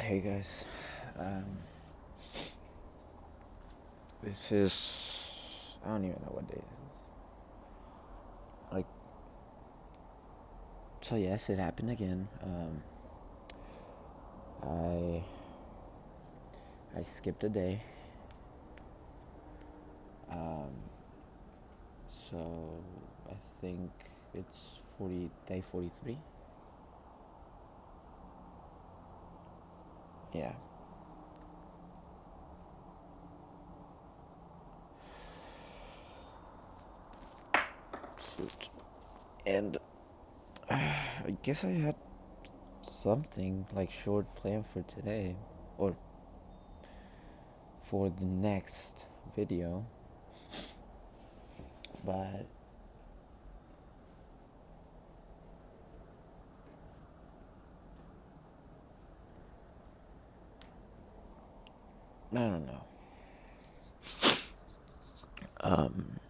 Hey guys, um, this is I don't even know what day it is. Like, so yes, it happened again. I I skipped a day. Um, so I think it's 43. Yeah. Shoot. And I guess I had something like short planned for today, or for the next video, but I don't know. Um,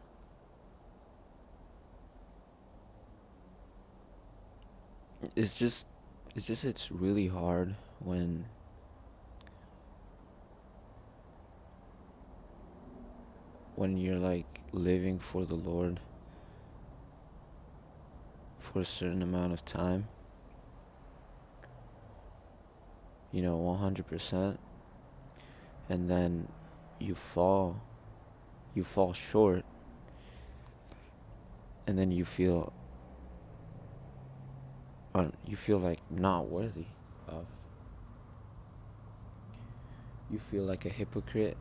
it's just it's really hard when you're like living for the Lord for a certain amount of time, 100%, and then you fall you fall short, and then you feel like not worthy of you feel like a hypocrite.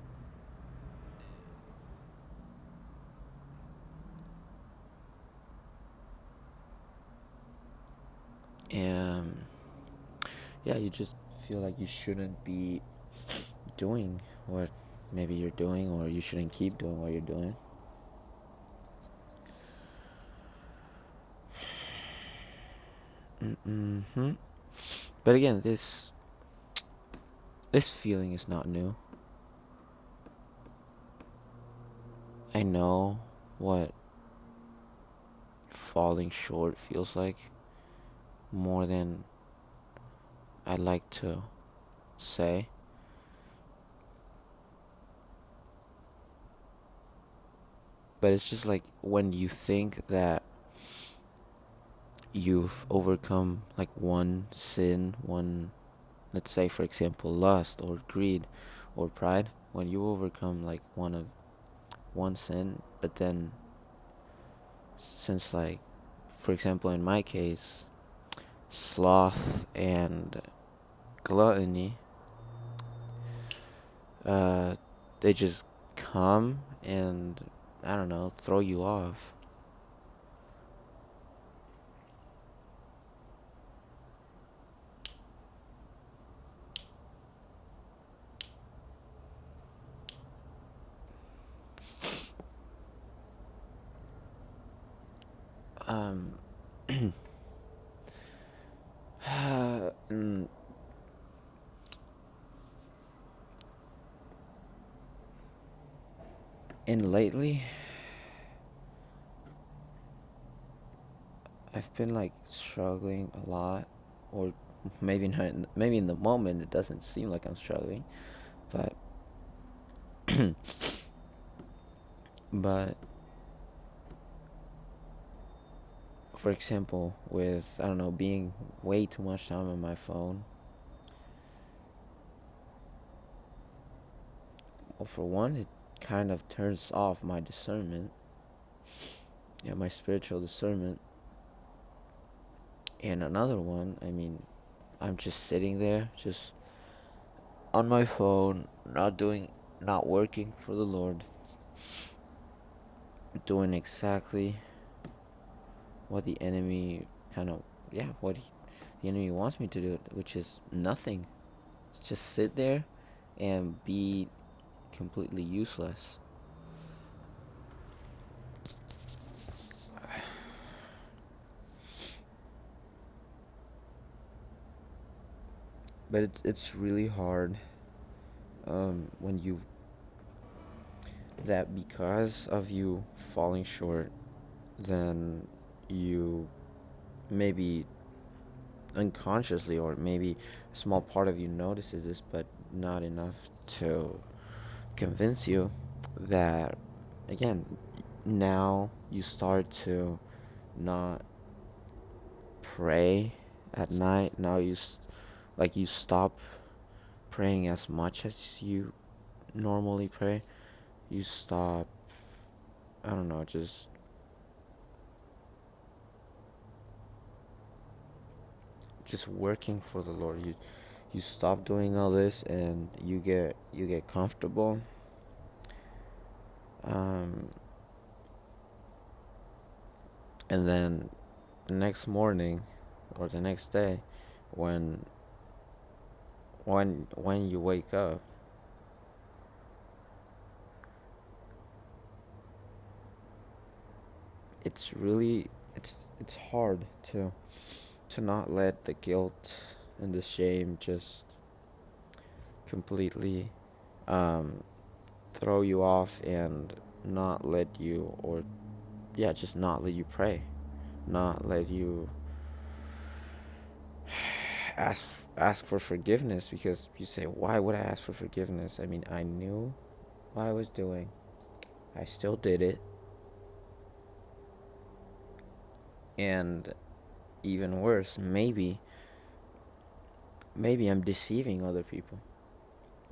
And yeah, you just feel like you shouldn't be doing what maybe you're doing, or you shouldn't keep doing what you're doing. Mm-hmm. But again, this feeling is not new. I know what falling short feels like more than I like to say. But it's just like when you think that you've overcome like one sin, let's say for example, lust or greed or pride, when you overcome like one sin, but then since like, for example, in my case, sloth and gluttony, uh, they just come and, I don't know, throw you off. Um, mm, and lately, I've been like struggling a lot, or maybe not. Maybe in the moment it doesn't seem like I'm struggling, but but for example, with, I don't know, being way too much time on my phone. Well, for one, it kind of turns off my discernment, yeah, my spiritual discernment. And another one, I mean, I'm just sitting there, just on my phone, not working for the Lord, doing exactly what the enemy kind of, yeah, the enemy wants me to do, which is nothing. Just sit there and be completely useless. But it's really hard, when you that because of you falling short, then you maybe unconsciously, or maybe a small part of you notices this, but not enough to convince you that, again, now you start to not pray at night. Now like you stop praying as much as you normally pray. You stop, I don't know, just working for the Lord. You stop doing all this, and you get comfortable. Um, and then the next morning or the next day, when when you wake up, it's really it's hard to not let the guilt and the shame just completely um, throw you off, and not let you, or yeah, just not let you pray, not let you ask ask for forgiveness, because you say, why would I ask for forgiveness? I mean, I knew what I was doing. I still did it. And even worse, maybe I'm deceiving other people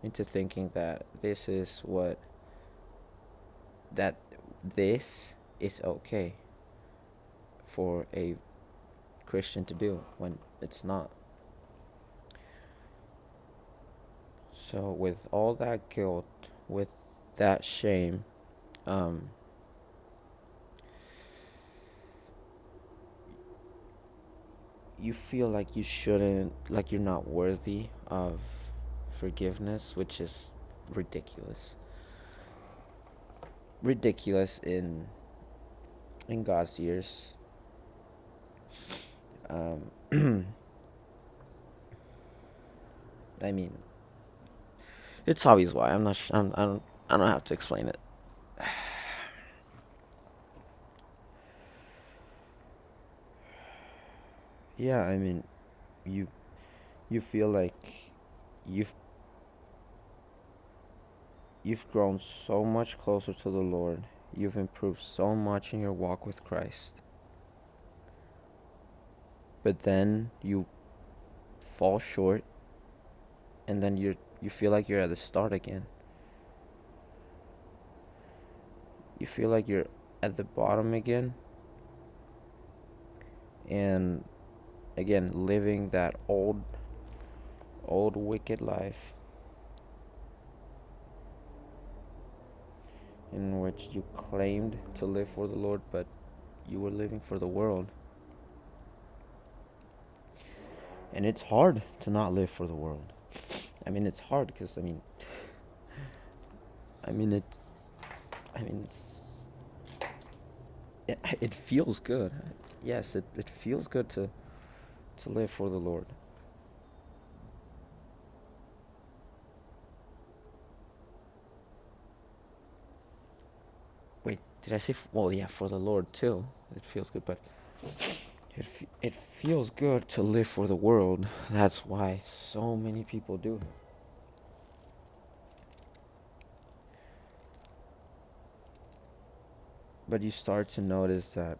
into thinking that that this is okay for a Christian to do, when it's not. So with all that guilt, with that shame, um, you feel like you shouldn't, like you're not worthy of forgiveness, which is ridiculous. Ridiculous in God's ears. Um, I mean, it's obvious why. I'm not. I don't have to explain it. Yeah, I mean, you you feel like you've you've grown so much closer to the Lord. You've improved so much in your walk with Christ. But then you fall short, and then you feel like you're at the start again. You feel like you're at the bottom again, and again living that old wicked life in which you claimed to live for the Lord, but you were living for the world. And it's hard to not live for the world. I mean, it's hard because I mean it. I mean it feels good. Yes, it feels good to live for the Lord. Wait, did I say? Well, yeah, for the Lord too. It feels good, but it feels good to live for the world. That's why so many people do. But you start to notice that,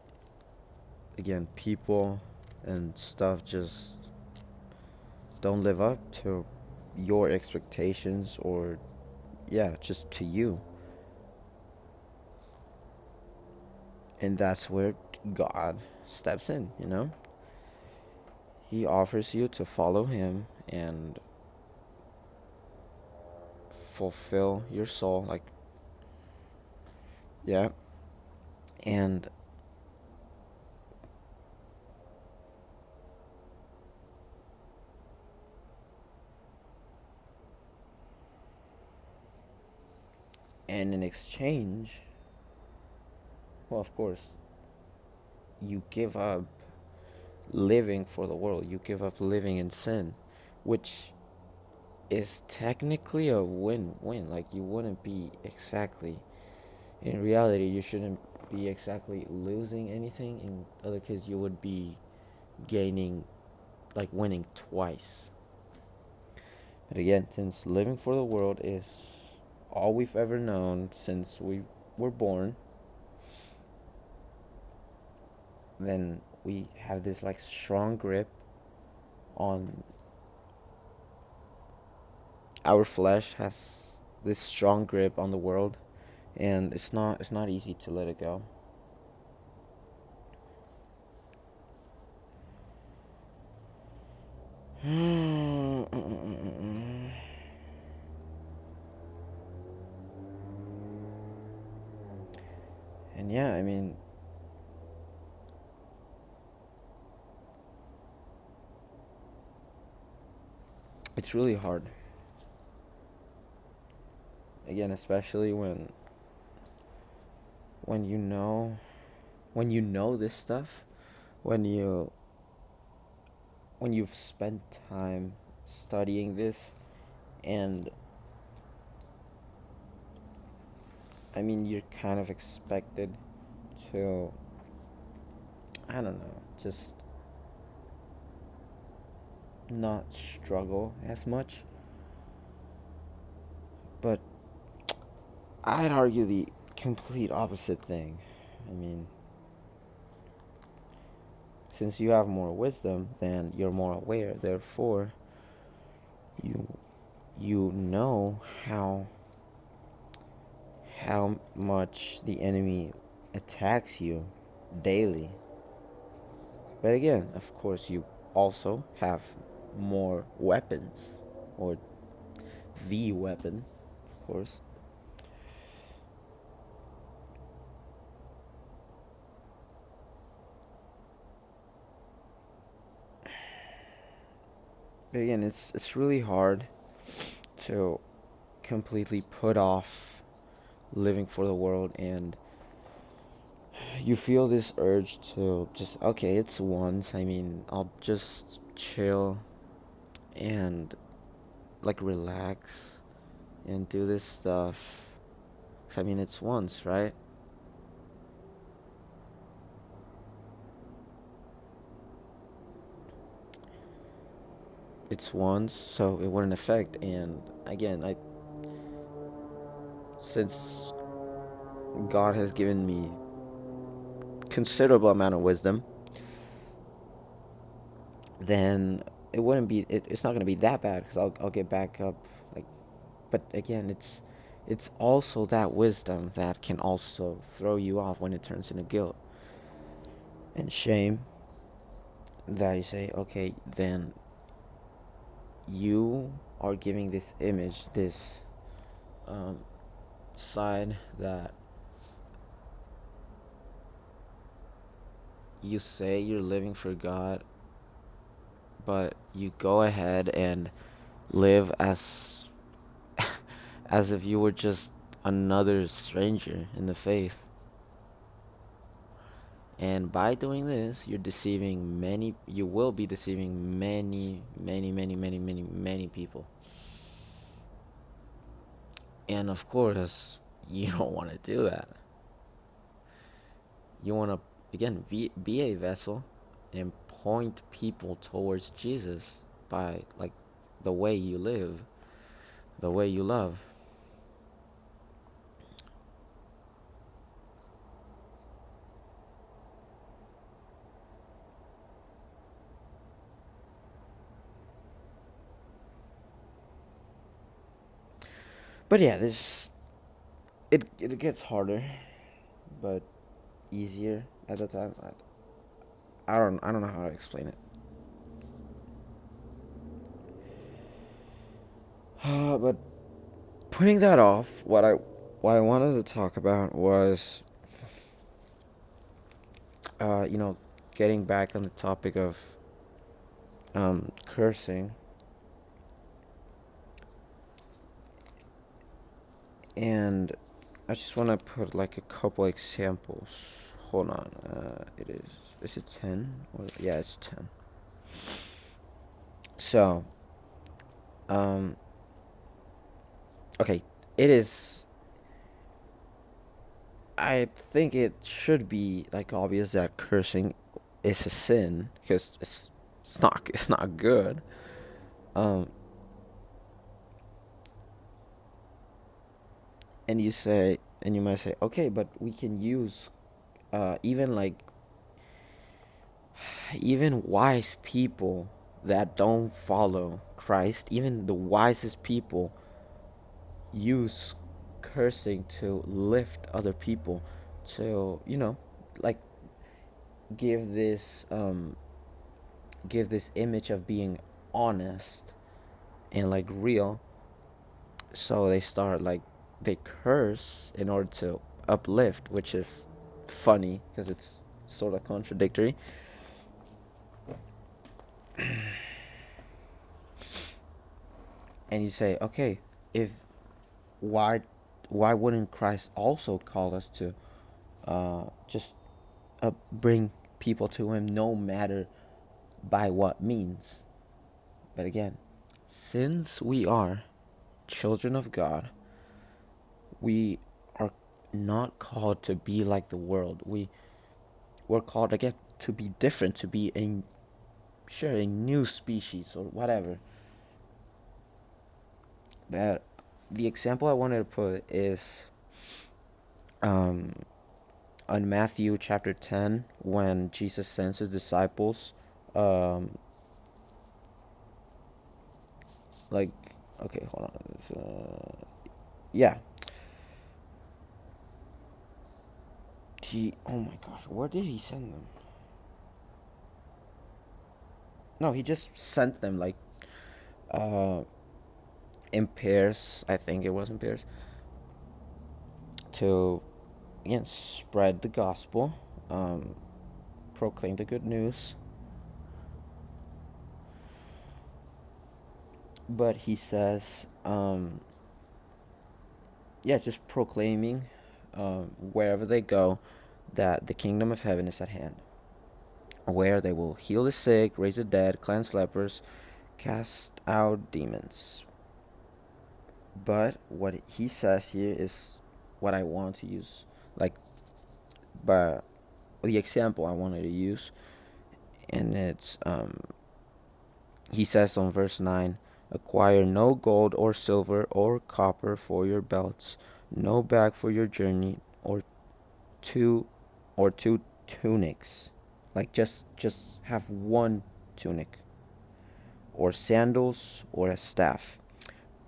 again, people and stuff just don't live up to your expectations, or yeah, just to you. And that's where God steps in, you know? He offers you to follow him and fulfill your soul, like, yeah. And in exchange, well, of course, you give up living for the world. You give up living in sin, which is technically a win-win. Like, you wouldn't be exactly, in reality, you shouldn't be exactly losing anything. In other cases, you would be gaining like winning twice. But again, since living for the world is all we've ever known since we were born, then we have this like strong grip on our flesh has this strong grip on the world, and it's not easy to let it go. And yeah, I mean, it's really hard. Again, especially when you know when you know this stuff, when you've spent time studying this, and I mean you're kind of expected to, I don't know, just not struggle as much. But I'd argue the complete opposite thing. I mean, since you have more wisdom, then you're more aware. Therefore, you you know how much the enemy attacks you daily. But again, of course, you also have more weapons, or the weapon, of course. But again, it's really hard to completely put off living for the world, and you feel this urge to just, okay, it's once. I mean, I'll just chill and like relax and do this stuff. 'Cause, I mean, it's once, right? It's once, so it wouldn't affect. And again, I since God has given me considerable amount of wisdom, then it's not gonna be that bad because I'll get back up. Like, but again, it's also that wisdom that can also throw you off when it turns into guilt and shame. That you say, okay, then you are giving this image, this um, side that you say you're living for God, but you go ahead and live as if you were just another stranger in the faith. And by doing this, you will be deceiving many, many, many, many, many, many people. And of course, you don't want to do that. You want to, again, be a vessel and point people towards Jesus by, like, the way you live, the way you love. But yeah, it gets harder, but easier at the time. I don't know how to explain it. But putting that off, what I wanted to talk about was, uh, you know, getting back on the topic of cursing, and I just want to put like a couple examples. Hold on, it is it 10? Or, yeah, it's 10. So, um, okay, it is. I think it should be like obvious that cursing is a sin because it's not good. Um, and you might say, okay, but we can use even like even wise people that don't follow Christ, even the wisest people use cursing to lift other people, to like give this give this image of being honest and like real. So they start like they curse in order to uplift, which is funny because it's sort of contradictory. And you say, okay, if why why wouldn't Christ also call us to just bring people to him no matter by what means? But again, since we are children of God, we are not called to be like the world. We're called again to be different, to be a new species or whatever. But the example I wanted to put is um, on Matthew chapter 10 when Jesus sends his disciples. Um, like, okay, hold on. Yeah. Oh my gosh, where did he send them? No, he just sent them like uh, in pairs. I think it was in pairs to again spread the gospel, um, proclaim the good news. But he says, yeah, just proclaiming wherever they go that the kingdom of heaven is at hand, where they will heal the sick, raise the dead, cleanse lepers, cast out demons. But what he says here is what I want to use, like, but the example I wanted to use, and it's he says on verse 9, acquire no gold or silver or copper for your belts, no bag for your journey, two two tunics, like just have one tunic, or sandals or a staff,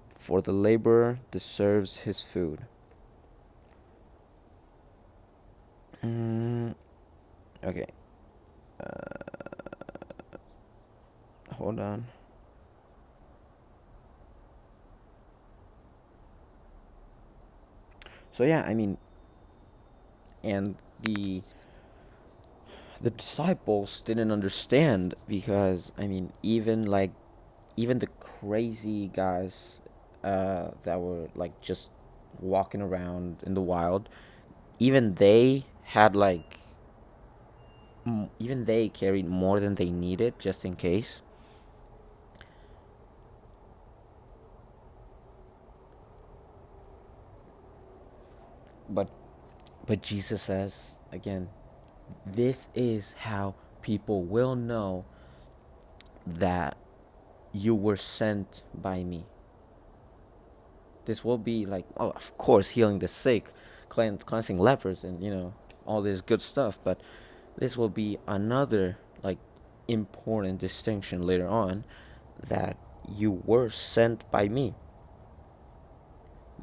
for the laborer deserves his food. mm, okay, hold on. So yeah, I mean, and the disciples didn't understand, because I mean, even the crazy guys that were like just walking around in the wild, even they had like even they carried more than they needed just in case. But Jesus says again, this is how people will know that you were sent by me. This will be like, oh, of course, healing the sick, cleansing lepers, and all this good stuff. But this will be another like important distinction later on, that you were sent by me.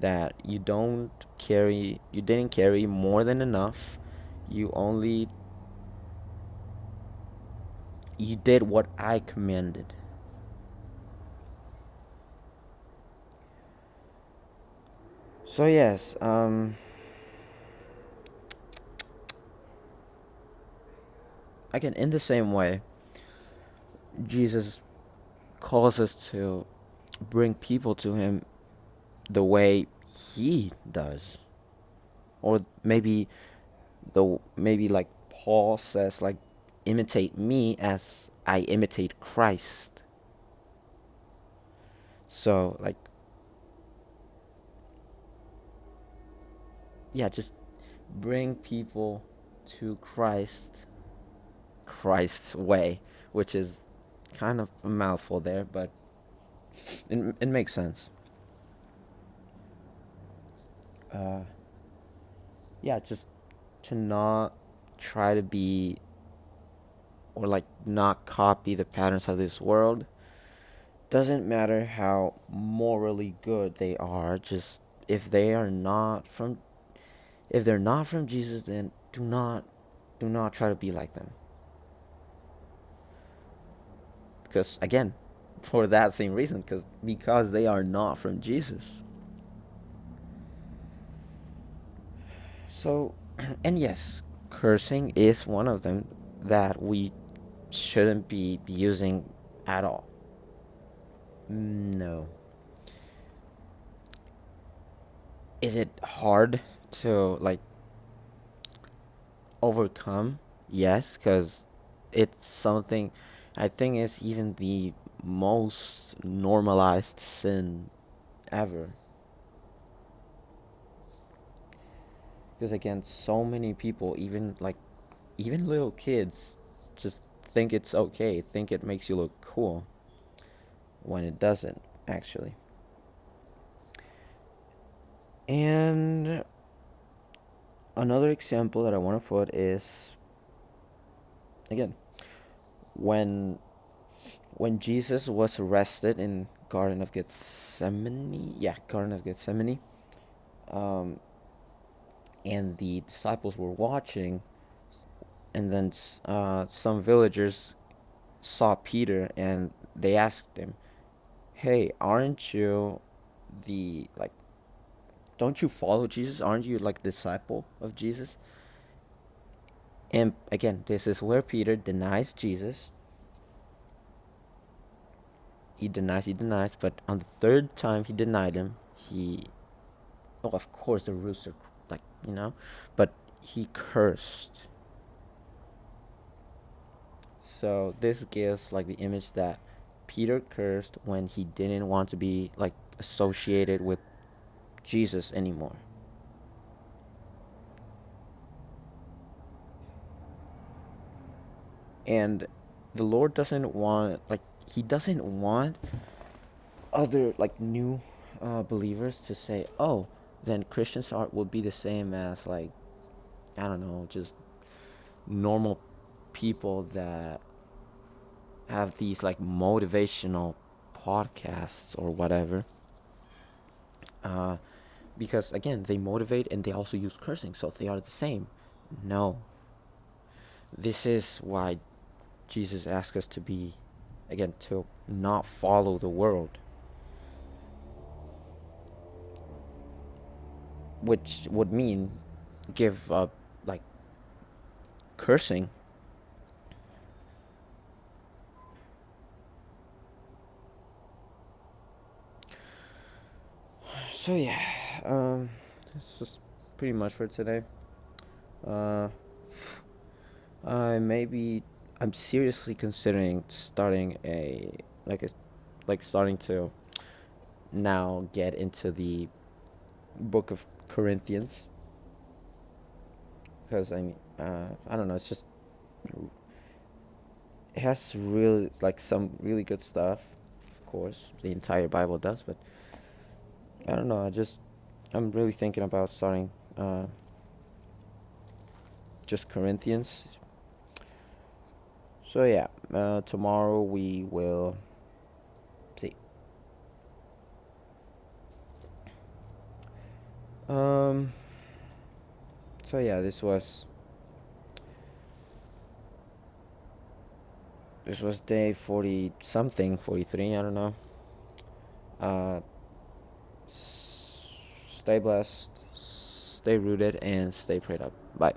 That you didn't carry more than enough. You only you did what I commanded. So yes, again, in the same way, Jesus calls us to bring people to him the way he does. Or maybe like Paul says, like, imitate me as I imitate Christ. So like, yeah, just bring people to Christ's way, which is kind of a mouthful there, but it makes sense. Uh, yeah, just to not try to be, or like not copy the patterns of this world. Doesn't matter how morally good they are, just if they are not from if they're not from Jesus, then do not try to be like them. Because again, for that same reason, because they are not from Jesus. So, and yes, cursing is one of them that we shouldn't be using at all. No. Is it hard to like overcome? Yes, because it's something I think is even the most normalized sin ever. Because again, so many people, even little kids, just think it's okay, think it makes you look cool when it doesn't actually. And another example that I want to put is again when Jesus was arrested in Garden of Gethsemane, yeah, Garden of Gethsemane, um, and the disciples were watching, and then some villagers saw Peter and they asked him, "Hey, aren't you the like? Don't you follow Jesus? Aren't you like disciple of Jesus?" And again, this is where Peter denies Jesus. He denies, but on the third time he denied him, oh, of course the rooster, like, but he cursed. So this gives like the image that Peter cursed when he didn't want to be like associated with Jesus anymore. And the Lord doesn't want like he doesn't want other like new believers to say, "Oh, then Christians are would be the same as like I don't know, just normal people that have these like motivational podcasts or whatever." Uh, because again, they motivate and they also use cursing, so they are the same. No, this is why Jesus asks us to be, again, to not follow the world, which would mean give up like cursing. So yeah, that's just pretty much for today. Uh, I maybe I'm seriously considering starting a like starting to now get into the book of Corinthians because I don't know, it's just it has really like some really good stuff. Of course, the entire Bible does, but I don't know. I'm really thinking about starting just Corinthians. So yeah, tomorrow we will see. Um. So yeah, this was day 40 something, 43. I don't know. Uh, stay blessed, stay rooted, and stay prayed up. Bye.